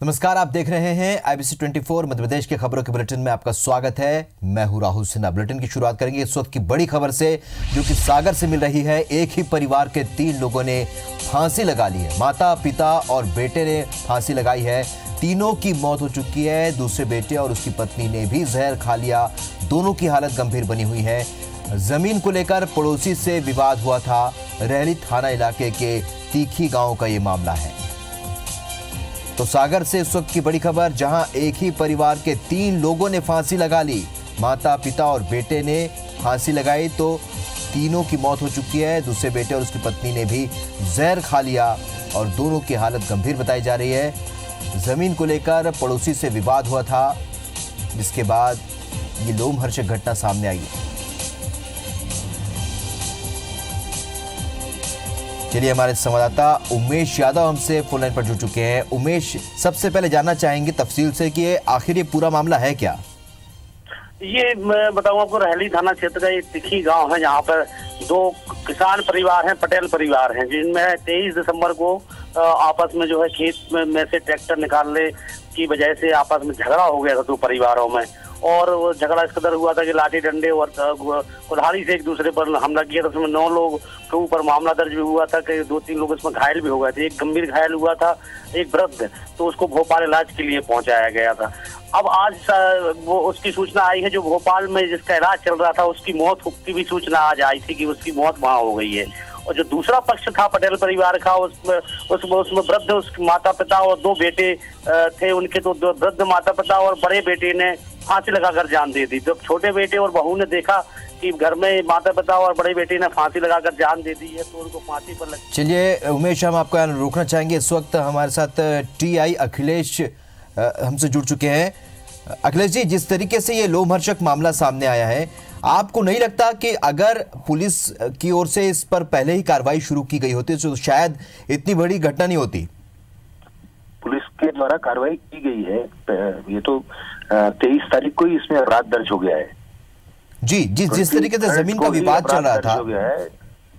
नमस्कार, आप देख रहे हैं IBC 24 मध्य प्रदेश के खबरों के बुलेटिन में आपका स्वागत है। मैं हूं राहुल सिन्हा। बुलेटिन की शुरुआत करेंगे इस वक्त की बड़ी खबर से, जो कि सागर से मिल रही है। एक ही परिवार के 3 लोगों ने फांसी लगा ली है। माता, पिता और बेटे ने फांसी लगाई है। तीनों की मौत हो चुकी है। दूसरे बेटे और उसकी पत्नी ने भी जहर खा लिया। दोनों की हालत गंभीर बनी हुई है। जमीन को लेकर पड़ोसी से विवाद हुआ था। रहली थाना इलाके के तीखी गांव का ये मामला है। तो सागर से इस वक्त की बड़ी खबर, जहां एक ही परिवार के 3 लोगों ने फांसी लगा ली। माता, पिता और बेटे ने फांसी लगाई तो तीनों की मौत हो चुकी है। दूसरे बेटे और उसकी पत्नी ने भी जहर खा लिया और दोनों की हालत गंभीर बताई जा रही है। जमीन को लेकर पड़ोसी से विवाद हुआ था, जिसके बाद ये लोमहर्षक घटना सामने आई है। चलिए, हमारे संवाददाता उमेश यादव हमसे फोन लाइन पर जुड़ चुके हैं। उमेश, सबसे पहले जानना चाहेंगे तफसील से कि आखिर ये पूरा मामला है क्या? ये मैं बताऊं आपको, रहली थाना क्षेत्र का एक तिखी गांव है, जहां पर 2 किसान परिवार हैं, पटेल परिवार हैं, जिनमें 23 दिसंबर को आपस में जो है खेत में से ट्रैक्टर निकालने की वजह से आपस में झगड़ा हो गया था 2 परिवारों में। और वो झगड़ा इस कदर हुआ था कि लाठी डंडे और कुल्हाड़ी से एक दूसरे पर हमला किया था। उसमें 9 लोग के ऊपर मामला दर्ज भी हुआ था कि 2-3 लोग इसमें घायल भी हो गए थे। एक गंभीर घायल हुआ था, एक वृद्ध, तो उसको भोपाल इलाज के लिए पहुंचाया गया था। अब आज वो उसकी सूचना आई है, जो भोपाल में जिसका इलाज चल रहा था उसकी मौत की भी सूचना आज आई थी कि उसकी मौत वहां हो गई है। और जो दूसरा पक्ष था पटेल परिवार का, उसमें वृद्ध, उसके माता पिता और 2 बेटे थे उनके। तो वृद्ध माता पिता और बड़े बेटे ने फांसी लगाकर जान दे दी। जब छोटे बेटे और बहू ने देखा कि घर में माता पिता और बड़े बेटे ने फांसी लगाकर जान दे दी है, तो उनको फांसी पर लग। चलिए उमेश, हम आपको रोकना चाहेंगे। इस वक्त हमारे साथ TI अखिलेश हमसे जुड़ चुके हैं। अखिलेश जी, जिस तरीके से ये लोमहर्षक मामला सामने आया है, आपको नहीं लगता कि अगर पुलिस की ओर से इस पर पहले ही कार्रवाई शुरू की गई होती तो शायद इतनी बड़ी घटना नहीं होती? पुलिस के द्वारा कार्रवाई की गई है। ये तो 23 तारीख को ही इसमें अपराध दर्ज हो गया है जी। जिस तरीके से जमीन का विवाद चल रहा था,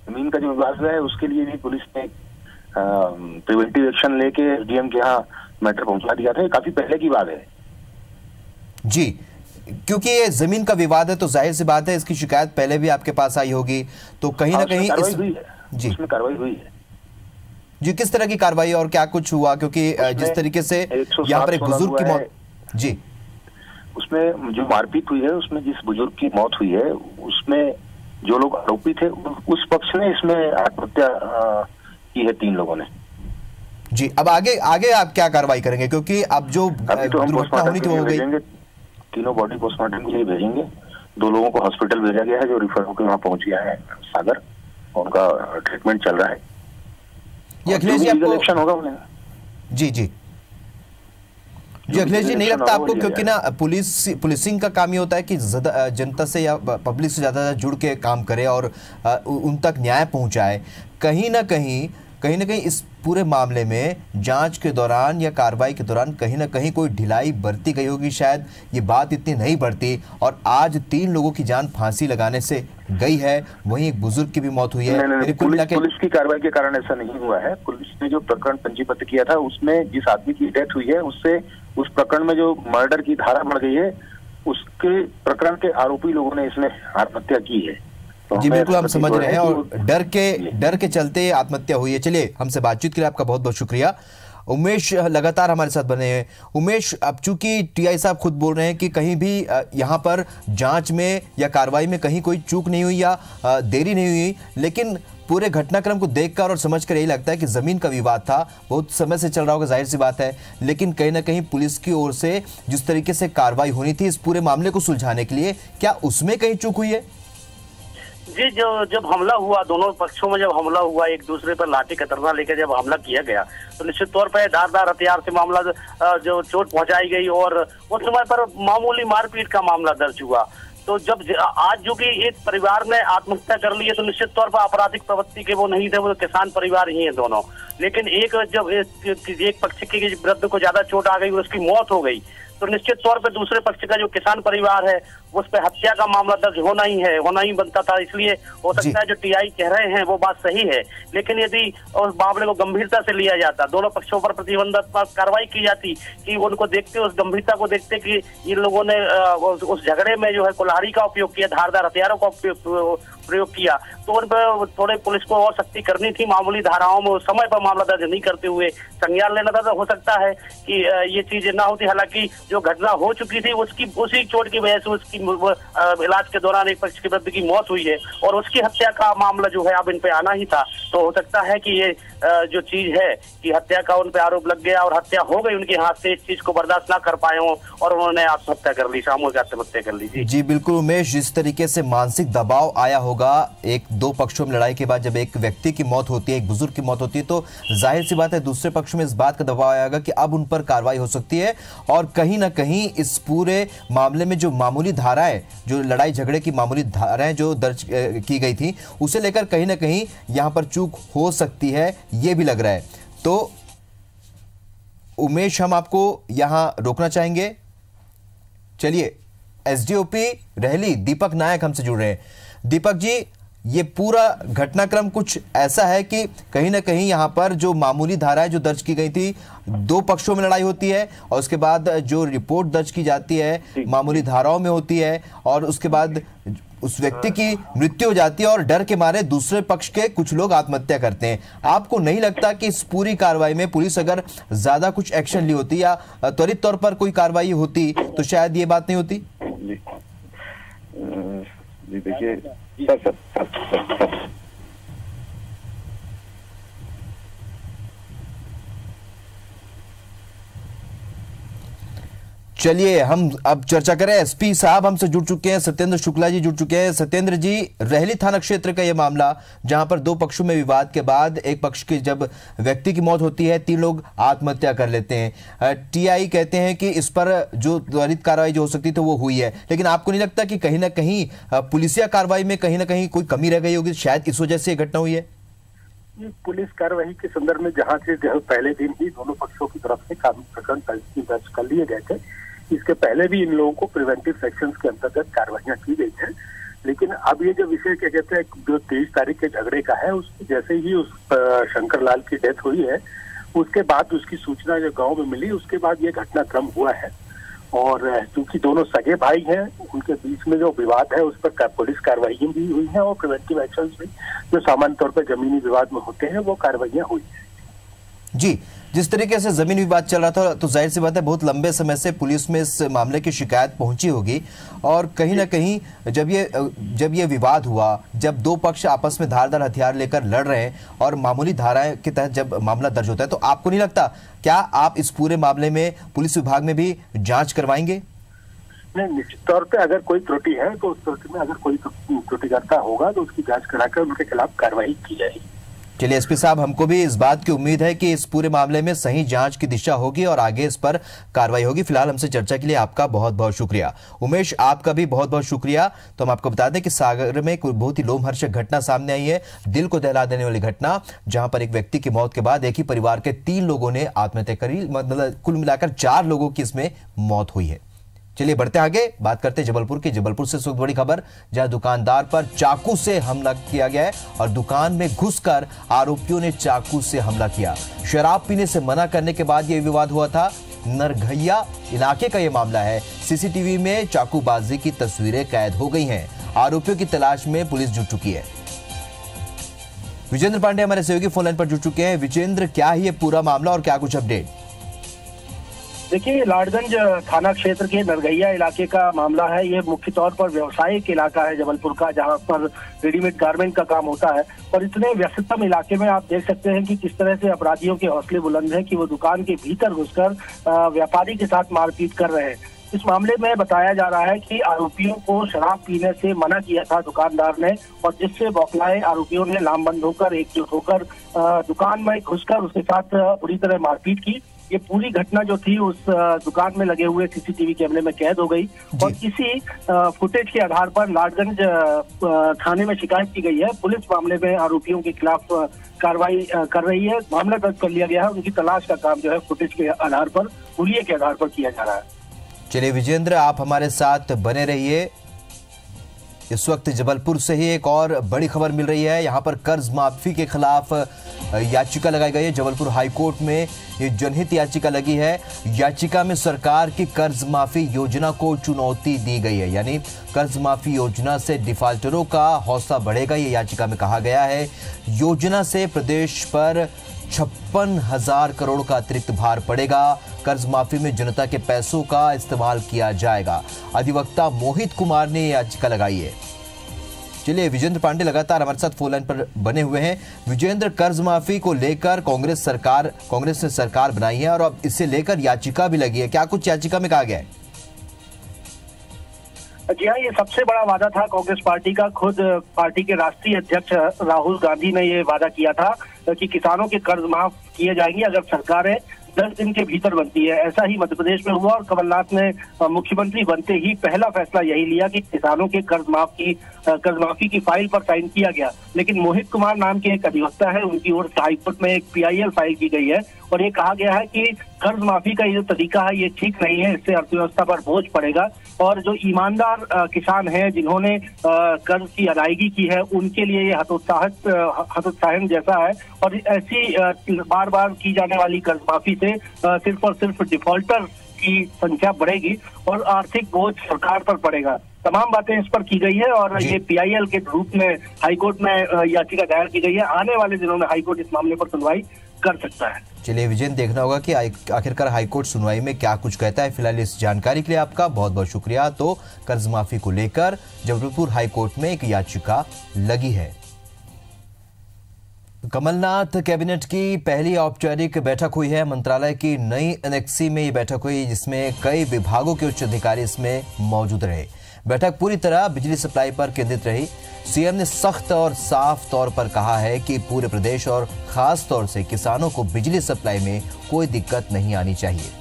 जमीन का जो विवाद है उसके लिए भी पुलिस ने प्रिवेंटिव एक्शन लेके SDM के यहाँ मैटर पहुंचा दिया था। काफी पहले की बात है जी, क्योंकि ये जमीन का विवाद है तो जाहिर सी बात है इसकी शिकायत पहले भी आपके पास आई होगी। तो कहीं ना कहीं जी उसमें कार्रवाई हुई है जी। किस तरह की कार्रवाई और क्या कुछ हुआ? क्योंकि जिस तरीके से यहाँ पर एक बुजुर्ग की मौत जी, उसमें जो मारपीट हुई है, उसमें जिस बुजुर्ग की मौत हुई है, उसमें जो लोग आरोपी थे उस पक्ष ने इसमें आत्महत्या की है 3 लोगों ने जी। अब आगे आप क्या कार्रवाई करेंगे? क्योंकि अब जो दुर्घटना होनी थी वो हो गई। तीनों बॉडी पोस्टमार्टम के लिए भेजेंगे। 2 लोगों को हॉस्पिटल भेजा गया है, जो रिफर होकर वहां पहुंच गया है सागर। उनका ट्रीटमेंट चल रहा है। ये अखिलेश जी, आपको एक्शन होगा उन्हें जी अखिलेश जी, नहीं लगता आपको, क्योंकि ना पुलिसिंग का काम ये होता है कि जनता से या पब्लिक से ज्यादा जुड़ के काम करे और उन तक न्याय पहुंचाए। कहीं ना कहीं इस पूरे मामले में जांच के दौरान या कार्रवाई के दौरान कहीं ना कहीं कोई ढिलाई बरती गई होगी। शायद ये बात इतनी नहीं बढ़ती और आज 3 लोगों की जान फांसी लगाने से गई है। वहीं एक बुजुर्ग की भी मौत हुई है। नहीं, पुलिस की कार्रवाई के कारण ऐसा नहीं हुआ है। पुलिस ने जो प्रकरण पंजीबद्ध किया था, उसमें जिस आदमी की डेथ हुई है, उससे उस प्रकरण में जो मर्डर की धारा बढ़ गई है, उसके प्रकरण के आरोपी लोगों ने इसमें आत्महत्या की है। तो जी बिल्कुल, हम समझ रहे हैं और डर के चलते आत्महत्या हुई है। चलिए, हमसे बातचीत के लिए आपका बहुत बहुत शुक्रिया। उमेश लगातार हमारे साथ बने हैं। उमेश, अब चूंकि TI साहब खुद बोल रहे हैं कि कहीं भी यहाँ पर जांच में या कार्रवाई में कहीं कोई चूक नहीं हुई या देरी नहीं हुई, लेकिन पूरे घटनाक्रम को देखकर और समझकर यही लगता है कि जमीन का विवाद था, बहुत समय से चल रहा होगा, जाहिर सी बात है। लेकिन कहीं ना कहीं पुलिस की ओर से जिस तरीके से कार्रवाई होनी थी इस पूरे मामले को सुलझाने के लिए, क्या उसमें कहीं चूक हुई है? जी, जब हमला हुआ, दोनों पक्षों में जब हमला हुआ, एक दूसरे पर लाठी कतरना लेकर जब हमला किया गया, तो निश्चित तौर पर धारदार हथियार से मामला जो चोट पहुंचाई गई और उस समय पर मामूली मारपीट का मामला दर्ज हुआ। तो जब आज जो कि एक परिवार ने आत्महत्या कर ली है, तो निश्चित तौर पर आपराधिक प्रवृत्ति के वो नहीं थे, वो किसान परिवार ही है दोनों। लेकिन जब एक पक्ष के वृद्ध को ज्यादा चोट आ गई, उसकी मौत हो गई, तो तो निश्चित तौर पे दूसरे पक्ष का जो किसान परिवार है उस पर हत्या का मामला दर्ज होना ही बनता था। इसलिए हो सकता है जो टीआई कह रहे हैं वो बात सही है, लेकिन यदि उस मामले को गंभीरता से लिया जाता, दोनों पक्षों पर प्रतिबंधात्मक कार्रवाई की जाती, कि उनको देखते, उस गंभीरता को देखते कि इन लोगों ने उस झगड़े में जो है कुल्हाड़ी का उपयोग किया, धारदार हथियारों का प्रयोग किया, तो उन पर थोड़े पुलिस को और सख्ती करनी थी। मामूली धाराओं में समय पर मामला दर्ज नहीं करते हुए संज्ञान लेना था। तो हो सकता है कि ये चीज ना होती। हालांकि जो घटना हो चुकी थी उसी चोट की वजह से उसकी इलाज के दौरान एक पक्ष के वृद्ध की मौत हुई है और उसकी हत्या का मामला जो है अब इन पे आना ही था। तो हो सकता है कि ये जो चीज है कि हत्या का उन पे आरोप लग गया और हत्या हो गई उनके हाथ से, इस चीज को बर्दाश्त ना कर पाए हों और उन्होंने आत्महत्या कर ली, सामूहिक आत्महत्या कर ली। जी बिल्कुल उमेश, जिस तरीके से मानसिक दबाव आया होगा एक दो पक्षों में लड़ाई के बाद, जब एक व्यक्ति की मौत होती है, एक बुजुर्ग की मौत होती है, तो जाहिर सी बात है दूसरे पक्ष में इस बात का दबाव आएगा कि अब उन पर कार्रवाई हो सकती है और कहीं ना कहीं इस पूरे मामले में जो मामूली धाराएं, जो लड़ाई झगड़े की मामूली धाराएं जो दर्ज की गई थी, उसे लेकर कहीं ना कहीं यहां पर चूक हो सकती है, यह भी लग रहा है। तो उमेश, हम आपको यहां रोकना चाहेंगे। चलिए, एसडीओपी रेहली दीपक नायक हमसे जुड़ रहे हैं। दीपक जी, ये पूरा घटनाक्रम कुछ ऐसा है कि कहीं ना कहीं यहाँ पर जो मामूली धाराएं जो दर्ज की गई थी, दो पक्षों में लड़ाई होती है और उसके बाद जो रिपोर्ट दर्ज की जाती है मामूली धाराओं में होती है और उसके बाद उस व्यक्ति की मृत्यु हो जाती है और डर के मारे दूसरे पक्ष के कुछ लोग आत्महत्या करते हैं। आपको नहीं लगता कि इस पूरी कार्रवाई में पुलिस अगर ज्यादा कुछ एक्शन ली होती या त्वरित तौर पर कोई कार्रवाई होती तो शायद ये बात नहीं होती? जी देखिए सर, चलिए हम अब चर्चा करें। एसपी साहब हमसे जुड़ चुके हैं, सत्येंद्र शुक्ला जी जुड़ चुके हैं। सत्येंद्र जी, रेहली थाना क्षेत्र का यह मामला जहां पर दो पक्षों में विवाद के बाद एक पक्ष की जब व्यक्ति की मौत होती है, 3 लोग आत्महत्या कर लेते हैं। टीआई कहते हैं कि इस पर जो त्वरित कार्रवाई जो हो सकती थी वो हुई है, लेकिन आपको नहीं लगता कि कहीं ना कहीं पुलिसिया कार्रवाई में कहीं ना कहीं कोई कमी रह गई होगी, शायद इस वजह से घटना हुई है? पुलिस कार्रवाई के संदर्भ में जहाँ से पहले दिन ही दोनों पक्षों की तरफ से कानूनी प्रकरण दर्ज कर लिए गए थे, इसके पहले भी इन लोगों को प्रिवेंटिव सेक्शंस के अंतर्गत कार्रवाइयां की गई है। लेकिन अब ये जो विषय क्या कहते हैं, जो 23 तारीख के झगड़े का है, उसकी जैसे ही उस शंकर लाल की डेथ हुई है, उसके बाद उसकी सूचना जो गांव में मिली, उसके बाद ये घटनाक्रम हुआ है। और क्योंकि दोनों सगे भाई हैं, उनके बीच में जो विवाद है उस पर पुलिस कार्रवाई भी हुई है और प्रिवेंटिव एक्शन भी जो सामान्य तौर पर जमीनी विवाद में होते हैं वो कार्रवाइयां हुई है। जी, जिस तरीके से जमीन विवाद चल रहा था तो जाहिर सी बात है बहुत लंबे समय से पुलिस में इस मामले की शिकायत पहुंची होगी और कहीं ना कहीं जब ये विवाद हुआ, जब दो पक्ष आपस में धारदार हथियार लेकर लड़ रहे हैं और मामूली धाराएं के तहत जब मामला दर्ज होता है, तो आपको नहीं लगता क्या आप इस पूरे मामले में पुलिस विभाग में भी जांच करवाएंगे? नहीं, निश्चित तौर पे अगर कोई त्रुटि है तो उस त्रुटि में अगर कोई त्रुटिकर्ता होगा तो उसकी जांच कराकर उनके खिलाफ कार्रवाई की जाएगी। चलिए एसपी साहब, हमको भी इस बात की उम्मीद है कि इस पूरे मामले में सही जांच की दिशा होगी और आगे इस पर कार्रवाई होगी। फिलहाल हमसे चर्चा के लिए आपका बहुत बहुत शुक्रिया। उमेश, आपका भी बहुत बहुत शुक्रिया। तो हम आपको बता दें कि सागर में कोई बहुत ही लोमहर्षक घटना सामने आई है, दिल को दहला देने वाली घटना, जहां पर एक व्यक्ति की मौत के बाद एक ही परिवार के 3 लोगों ने आत्महत्या करी। मतलब कुल मिलाकर 4 लोगों की इसमें मौत हुई है। चलिए बढ़ते आगे, बात करते हैं जबलपुर की। जबलपुर से बड़ी खबर, जहां दुकानदार पर चाकू से हमला किया गया है और दुकान में घुसकर आरोपियों ने चाकू से हमला किया। शराब पीने से मना करने के बाद यह विवाद हुआ था। नरघैया इलाके का यह मामला है। सीसीटीवी में चाकूबाजी की तस्वीरें कैद हो गई हैं। आरोपियों की तलाश में पुलिस जुट चुकी है। विजेंद्र पांडे हमारे सहयोगी फोन लाइन पर जुड़ चुके हैं। विजेंद्र, क्या है ये पूरा मामला और क्या कुछ अपडेट? देखिए, लाडगंज थाना क्षेत्र के नरघैया इलाके का मामला है। ये मुख्य तौर पर व्यवसायिक इलाका है जबलपुर का, जहां पर रेडीमेड गारमेंट का काम होता है। और इतने व्यस्ततम इलाके में आप देख सकते हैं कि किस तरह से अपराधियों के हौसले बुलंद हैं कि वो दुकान के भीतर घुसकर व्यापारी के साथ मारपीट कर रहे हैं। इस मामले में बताया जा रहा है कि आरोपियों को शराब पीने से मना किया था दुकानदार ने, और जिससे बौखलाए आरोपियों ने लामबंद होकर एकजुट होकर दुकान में घुसकर उसके साथ बुरी तरह मारपीट की। ये पूरी घटना जो थी उस दुकान में लगे हुए सीसीटीवी कैमरे में कैद हो गई और इसी फुटेज के आधार पर लाडगंज थाने में शिकायत की गई है। पुलिस मामले में आरोपियों के खिलाफ कार्रवाई कर रही है। मामला दर्ज कर लिया गया है। उनकी तलाश का काम जो है फुटेज के आधार पर, हुलिये के आधार पर किया जा रहा है। चलिए विजेंद्र, आप हमारे साथ बने रहिए। इस वक्त जबलपुर से ही एक और बड़ी खबर मिल रही है। यहां पर कर्ज माफी के खिलाफ याचिका लगाई गई है। जबलपुर हाईकोर्ट में ये जनहित याचिका लगी है। याचिका में सरकार की कर्ज माफी योजना को चुनौती दी गई है, यानी कर्ज माफी योजना से डिफाल्टरों का हौसला बढ़ेगा, ये याचिका में कहा गया है। योजना से प्रदेश पर 56,000 करोड़ का अतिरिक्त भार पड़ेगा। कर्ज माफी में जनता के पैसों का इस्तेमाल किया जाएगा। अधिवक्ता मोहित कुमार ने याचिका लगाई है। चलिए, विजेंद्र पांडे लगातार हमारे साथ फोन लाइन पर बने हुए हैं। विजेंद्र, कर्ज माफी को लेकर कांग्रेस ने सरकार बनाई है और अब इसे लेकर याचिका भी लगी है। क्या कुछ याचिका में कहा गया है? जी हाँ, ये सबसे बड़ा वादा था कांग्रेस पार्टी का। खुद पार्टी के राष्ट्रीय अध्यक्ष राहुल गांधी ने ये वादा किया था कि किसानों के कर्ज माफ किए जाएंगे अगर सरकारें 10 दिन के भीतर बनती है। ऐसा ही मध्य प्रदेश में हुआ और कमलनाथ ने मुख्यमंत्री बनते ही पहला फैसला यही लिया कि किसानों के कर्ज माफी की फाइल पर साइन किया गया। लेकिन मोहित कुमार नाम के एक अधिवक्ता है, उनकी ओर से हाईकोर्ट में एक PIL फाइल की गई है और ये कहा गया है कि कर्ज माफी का ये जो तरीका है ये ठीक नहीं है, इससे अर्थव्यवस्था पर बोझ पड़ेगा और जो ईमानदार किसान हैं जिन्होंने कर्ज की अदायगी की है उनके लिए ये हतोत्साहन जैसा है। और ऐसी बार बार की जाने वाली कर्ज माफी से सिर्फ और सिर्फ डिफॉल्टर की संख्या बढ़ेगी और आर्थिक बोझ सरकार पर पड़ेगा। तमाम बातें इस पर की गई है और ये PIL के रूप में हाईकोर्ट में याचिका दायर की गई है। आने वाले दिनों में हाईकोर्ट इस मामले पर सुनवाई कर सकता है। चलिए विजेंद्र, देखना होगा कि आखिरकार हाईकोर्ट सुनवाई में क्या कुछ कहता है। फिलहाल इस जानकारी के लिए आपका बहुत बहुत शुक्रिया। तो कर्ज माफी को लेकर जबलपुर हाईकोर्ट में एक याचिका लगी है। कमलनाथ कैबिनेट की पहली औपचारिक बैठक हुई है। मंत्रालय की नई एनेक्सी में ये बैठक हुई जिसमें कई विभागों के उच्च अधिकारी इसमें मौजूद रहे। बैठक पूरी तरह बिजली सप्लाई पर केंद्रित रही। सीएम ने सख्त और साफ तौर पर कहा है कि पूरे प्रदेश और खास तौर से किसानों को बिजली सप्लाई में कोई दिक्कत नहीं आनी चाहिए।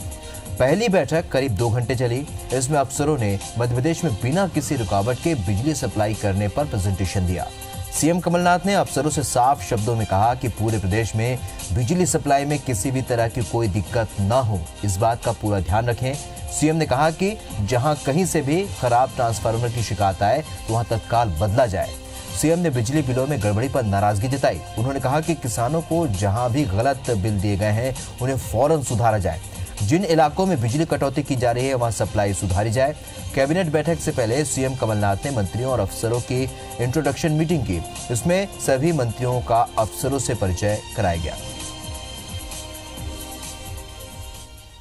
पहली बैठक करीब 2 घंटे चली। इसमें अफसरों ने मध्य प्रदेश में बिना किसी रुकावट के बिजली सप्लाई करने पर प्रेजेंटेशन दिया। सीएम कमलनाथ ने अफसरों से साफ शब्दों में कहा कि पूरे प्रदेश में बिजली सप्लाई में किसी भी तरह की कोई दिक्कत ना हो, इस बात का पूरा ध्यान रखें। सीएम ने कहा कि जहां कहीं से भी खराब ट्रांसफार्मर की शिकायत आए तो वहां तत्काल बदला जाए। सीएम ने बिजली बिलों में गड़बड़ी पर नाराजगी जताई। उन्होंने कहा कि किसानों को जहां भी गलत बिल दिए गए हैं उन्हें फौरन सुधारा जाए। जिन इलाकों में बिजली कटौती की जा रही है वहां सप्लाई सुधारी जाए। कैबिनेट बैठक से पहले सीएम कमलनाथ ने मंत्रियों और अफसरों की इंट्रोडक्शन मीटिंग की। इसमें सभी मंत्रियों का अफसरों से परिचय कराया गया।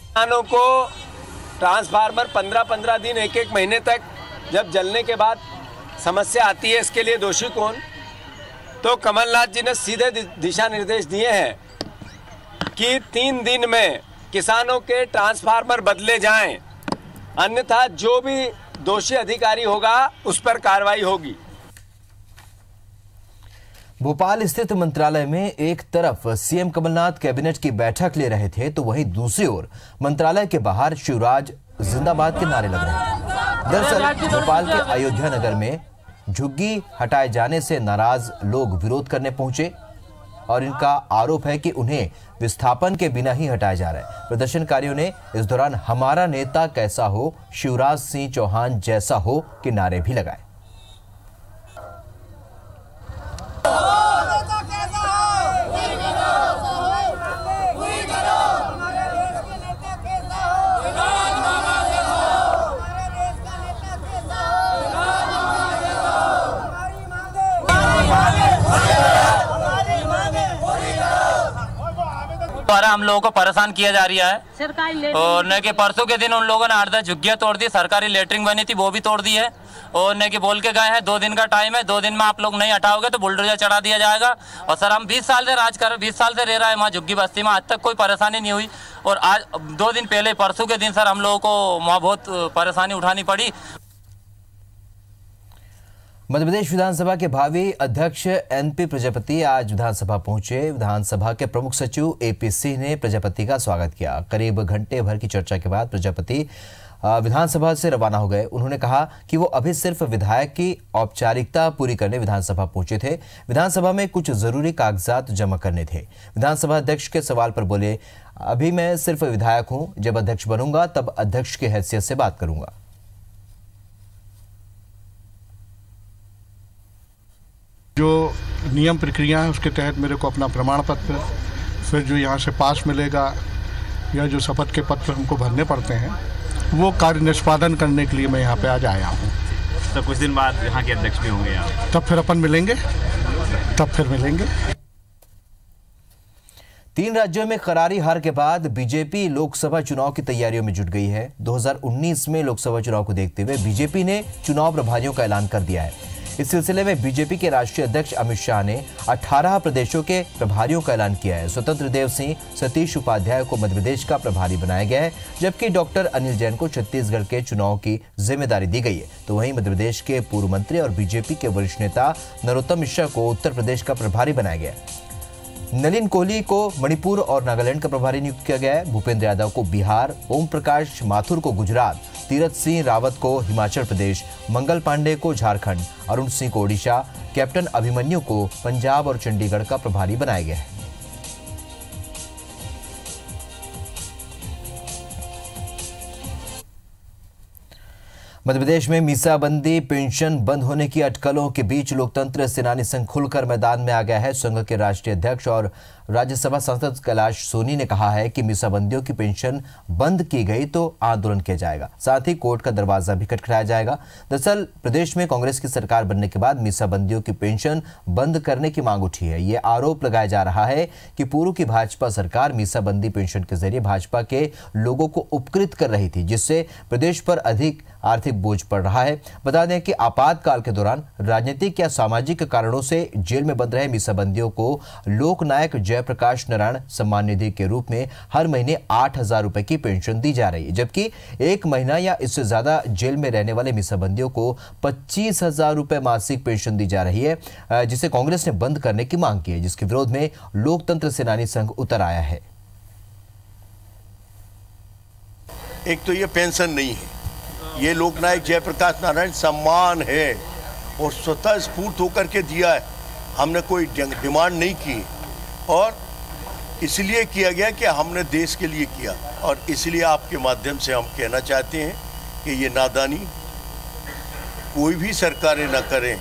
किसानों को ट्रांसफार्मर 15-15 दिन 1-1 महीने तक जब जलने के बाद समस्या आती है, इसके लिए दोषी कौन? तो कमलनाथ जी ने सीधे दिशा निर्देश दिए हैं कि 3 दिन में किसानों के ट्रांसफार्मर बदले जाएं, अन्यथा जो भी दोषी अधिकारी होगा उस पर कार्रवाई होगी। भोपाल स्थित मंत्रालय में एक तरफ सीएम कमलनाथ कैबिनेट की बैठक ले रहे थे तो वहीं दूसरी ओर मंत्रालय के बाहर शिवराज जिंदाबाद के नारे लग रहे हैं। दरअसल भोपाल के अयोध्या नगर में झुग्गी हटाए जाने से नाराज लोग विरोध करने पहुंचे और इनका आरोप है कि उन्हें विस्थापन के बिना ही हटाया जा रहा है। प्रदर्शनकारियों ने इस दौरान हमारा नेता कैसा हो, शिवराज सिंह चौहान जैसा हो के नारे भी लगाए। द्वारा हम लोगों को परेशान किया जा रहा है और न कि परसों के दिन उन लोगों ने 8-10 झुग्गियां तोड़ दी। सरकारी लेटरिंग बनी थी वो भी तोड़ दी है और न कि बोल के गए हैं 2 दिन का टाइम है, 2 दिन में आप लोग नहीं हटाओगे तो बुलडोजर चढ़ा दिया जाएगा। और सर हम 20 साल से राज कर 20 साल से रह रहा है वहाँ झुग्गी बस्ती में, आज तक कोई परेशानी नहीं हुई। और आज 2 दिन पहले परसों के दिन सर हम लोगों को वहाँ बहुत परेशानी उठानी पड़ी। मध्य प्रदेश विधानसभा के भावी अध्यक्ष एनपी प्रजापति आज विधानसभा पहुंचे। विधानसभा के प्रमुख सचिव एपी सिंह ने प्रजापति का स्वागत किया। करीब घंटे भर की चर्चा के बाद प्रजापति विधानसभा से रवाना हो गए। उन्होंने कहा कि वो अभी सिर्फ विधायक की औपचारिकता पूरी करने विधानसभा पहुंचे थे। विधानसभा में कुछ जरूरी कागजात जमा करने थे। विधानसभा अध्यक्ष के सवाल पर बोले, अभी मैं सिर्फ विधायक हूं, जब अध्यक्ष बनूंगा तब अध्यक्ष की हैसियत से बात करूंगा। जो नियम प्रक्रिया है उसके तहत मेरे को अपना प्रमाण पत्र, फिर जो यहाँ से पास मिलेगा या जो शपथ के पत्र हमको भरने पड़ते हैं, वो कार्य निष्पादन करने के लिए मैं यहाँ पे आज आया हूँ। तो कुछ दिन बाद यहाँ के अध्यक्ष भी होंगे आप? तब फिर अपन मिलेंगे, तब फिर मिलेंगे। 3 राज्यों में करारी हार के बाद बीजेपी लोकसभा चुनाव की तैयारियों में जुट गई है। 2019 में लोकसभा चुनाव को देखते हुए बीजेपी ने चुनाव प्रभारियों का ऐलान कर दिया है। इस सिलसिले में बीजेपी के राष्ट्रीय अध्यक्ष अमित शाह ने 18 प्रदेशों के प्रभारियों का ऐलान किया है। स्वतंत्र देव सिंह सतीश उपाध्याय को मध्य प्रदेश का प्रभारी बनाया गया है, जबकि डॉक्टर अनिल जैन को छत्तीसगढ़ के चुनाव की जिम्मेदारी दी गई है। तो वहीं मध्य प्रदेश के पूर्व मंत्री और बीजेपी के वरिष्ठ नेता नरोत्तम मिश्रा को उत्तर प्रदेश का प्रभारी बनाया गया है। नलिन कोहली को मणिपुर और नागालैंड का प्रभारी नियुक्त किया गया है। भूपेंद्र यादव को बिहार, ओम प्रकाश माथुर को गुजरात, तीरथ सिंह रावत को हिमाचल प्रदेश, मंगल पांडे को झारखंड, अरुण सिंह को ओडिशा, कैप्टन अभिमन्यु को पंजाब और चंडीगढ़ का प्रभारी बनाया गया है। मध्य प्रदेश में मीसाबंदी पेंशन बंद होने की अटकलों के बीच लोकतंत्र सेनानी संघ खुलकर मैदान में आ गया है। संघ के राष्ट्रीय अध्यक्ष और राज्यसभा सांसद कैलाश सोनी ने कहा है कि मीसाबंदियों की पेंशन बंद की गई तो आंदोलन किया जाएगा, साथ ही कोर्ट का दरवाजा भी खटखटाया जाएगा। दरअसल प्रदेश में कांग्रेस की सरकार बनने के बाद मीसाबंदियों की पेंशन बंद करने की मांग उठी है। ये आरोप लगाया जा रहा है कि पूर्व की भाजपा सरकार मीसाबंदी पेंशन के जरिए भाजपा के लोगों को उपकृत कर रही थी, जिससे प्रदेश पर अधिक आर्थिक बोझ पड़ रहा है। बता दें कि आपातकाल के दौरान राजनीतिक या सामाजिक कारणों से जेल में बंद रहे मीसाबंदियों को लोकनायक जयप्रकाश नारायण सम्मान निधि के रूप में हर महीने 8,000 रुपए की पेंशन दी जा रही है, जबकि 1 महीना या इससे ज्यादा जेल में रहने वाले मीसाबंदियों को 25,000 रुपए मासिक पेंशन दी जा रही है, जिसे कांग्रेस ने बंद करने की मांग की है, जिसके विरोध में लोकतंत्र सेनानी संघ उतर आया है। एक तो ये पेंशन नहीं है, ये लोकनायक जयप्रकाश नारायण सम्मान है और स्वतः स्फूर्त होकर के दिया है। हमने कोई डिमांड नहीं की और इसलिए किया गया कि हमने देश के लिए किया, और इसलिए आपके माध्यम से हम कहना चाहते हैं कि ये नादानी कोई भी सरकारें न करें।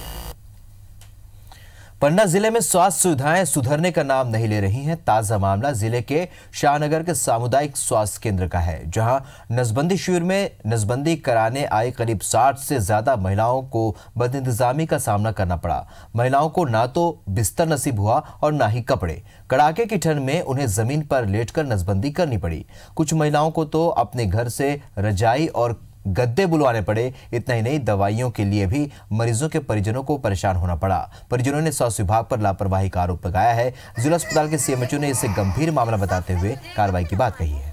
पन्ना जिले में स्वास्थ्य सुविधाएं सुधरने का नाम नहीं ले रही हैं। ताजा मामला जिले के शाहनगर के सामुदायिक स्वास्थ्य केंद्र का है, जहां नसबंदी शिविर में नसबंदी कराने आई करीब 60 से ज्यादा महिलाओं को बदइंतजामी का सामना करना पड़ा। महिलाओं को ना तो बिस्तर नसीब हुआ और ना ही कपड़े। कड़ाके की ठंड में उन्हें जमीन पर लेटकर नसबंदी करनी पड़ी। कुछ महिलाओं को तो अपने घर से रजाई और गद्दे बुलवाने पड़े। इतना ही नहीं, दवाइयों के लिए भी मरीजों के परिजनों को परेशान होना पड़ा। परिजनों ने स्वास्थ्य विभाग पर लापरवाही का आरोप लगाया है। जिला अस्पताल के सीएमएचओ ने इसे गंभीर मामला बताते हुए कार्रवाई की बात कही है।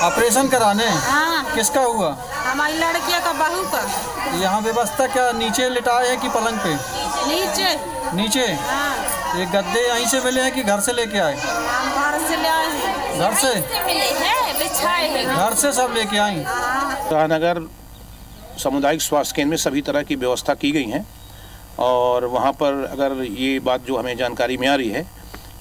ऑपरेशन कराने? हाँ। किसका हुआ? हमारी लड़किया का, बहू का। यहाँ व्यवस्था क्या नीचे लिटाए है कि पलंग पे? नीचे। नीचे? हाँ। ये गद्दे यहीं से मिले हैं कि घर से लेके आए? हम घर से ले आए हैं। घर से? बिछाए हैं। घर से सब लेके आई? शाहनगर सामुदायिक स्वास्थ्य केंद्र में सभी तरह की व्यवस्था की गई है, और वहाँ पर अगर ये बात जो हमें जानकारी में आ रही है,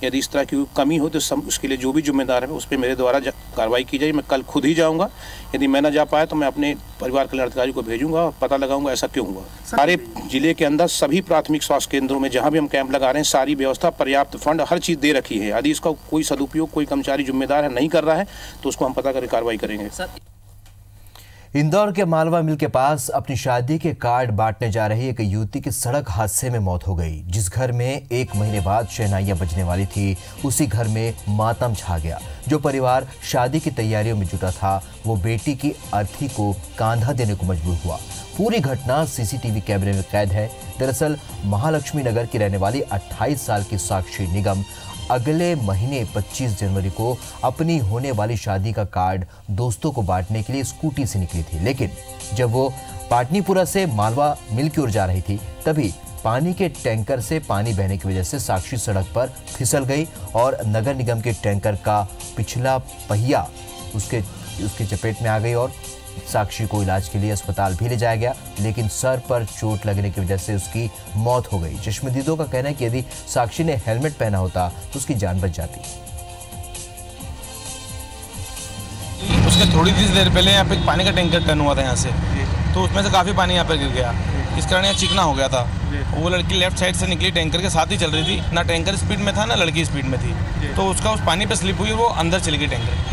यदि इस तरह की कमी हो तो उसके लिए जो भी जिम्मेदार है उस पर मेरे द्वारा कार्रवाई की जाए। मैं कल खुद ही जाऊंगा। यदि मैं न जा पाया तो मैं अपने परिवार कल्याण अधिकारी को भेजूंगा और पता लगाऊंगा ऐसा क्यों हुआ। सारे जिले के अंदर सभी प्राथमिक स्वास्थ्य केंद्रों में जहां भी हम कैंप लगा रहे हैं, सारी व्यवस्था, पर्याप्त फंड, हर चीज़ दे रखी है। यदि इसका कोई सदुपयोग कोई कर्मचारी जिम्मेदार है नहीं कर रहा है तो उसको हम पता करके कार्रवाई करेंगे। इंदौर के मालवा मिल के पास अपनी शादी के कार्ड बांटने जा रही एक युवती की सड़क हादसे में मौत हो गई। जिस घर में 1 महीने बाद शहनाइयां बजने वाली थी, उसी घर में मातम छा गया। जो परिवार शादी की तैयारियों में जुटा था, वो बेटी की अर्थी को कांधा देने को मजबूर हुआ। पूरी घटना सीसीटीवी कैमरे में कैद है। दरअसल महालक्ष्मी नगर की रहने वाली 28 साल की साक्षी निगम अगले महीने 25 जनवरी को अपनी होने वाली शादी का कार्ड दोस्तों को बांटने के लिए स्कूटी से निकली थी। लेकिन जब वो पाटनीपुरा से मालवा मिल की ओर जा रही थी, तभी पानी के टैंकर से पानी बहने की वजह से साक्षी सड़क पर फिसल गई और नगर निगम के टैंकर का पिछला पहिया उसके चपेट में आ गई और साक्षी को इलाज के लिए अस्पताल भी ले जाया गया, लेकिन सर पर चोट लगने की वजह से उसकी मौत हो गई। चश्मदीदों का कहना है कि यदि साक्षी ने हेलमेट पहना होता तो उसकी जान बच जाती। उसके थोड़ी देर पहले यहाँ पे पानी का टैंकर टर्न हुआ था यहाँ से, तो उसमें से काफ़ी पानी यहाँ पर गिर गया, इस कारण यहाँ चिकना हो गया था। वो लड़की लेफ्ट साइड से निकली, टैंकर के साथ ही चल रही थी, ना टैंकर स्पीड में था ना लड़की स्पीड में थी, तो उसका उस पानी पे स्लिप हुई, वो अंदर चली गई टैंकर,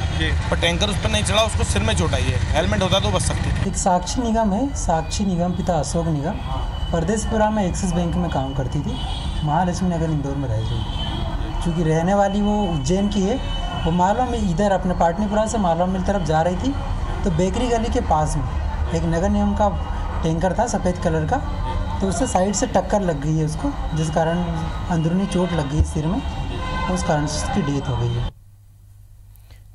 पर टैंकर उस पर नहीं चढ़ा, उसको सिर में चोट आई है। हेलमेट होता तो बच सकती थी। एक साक्षी निगम है, साक्षी निगम पिता अशोक निगम परदेशपुरा में एक्सिस बैंक में काम करती थी, महालक्ष्मी नगर इंदौर में रह रही। चूँकि रहने वाली वो उज्जैन की है, वो मालवा में इधर अपने पाटनीपुरा से मालवा मिल तरफ जा रही थी, तो बेकरी गली के पास में एक नगर निगम का टैंकर था सफ़ेद कलर का, तो उससे साइड से टक्कर लग गई है उसको, जिस कारण अंदरूनी चोट लग गई सिर में, उस कारण उसकी डेथ हो गई है।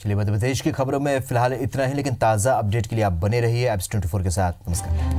चलिए, मध्य प्रदेश की खबरों में फिलहाल इतना ही, लेकिन ताज़ा अपडेट के लिए आप बने रहिए एब्स 24 के साथ। नमस्कार।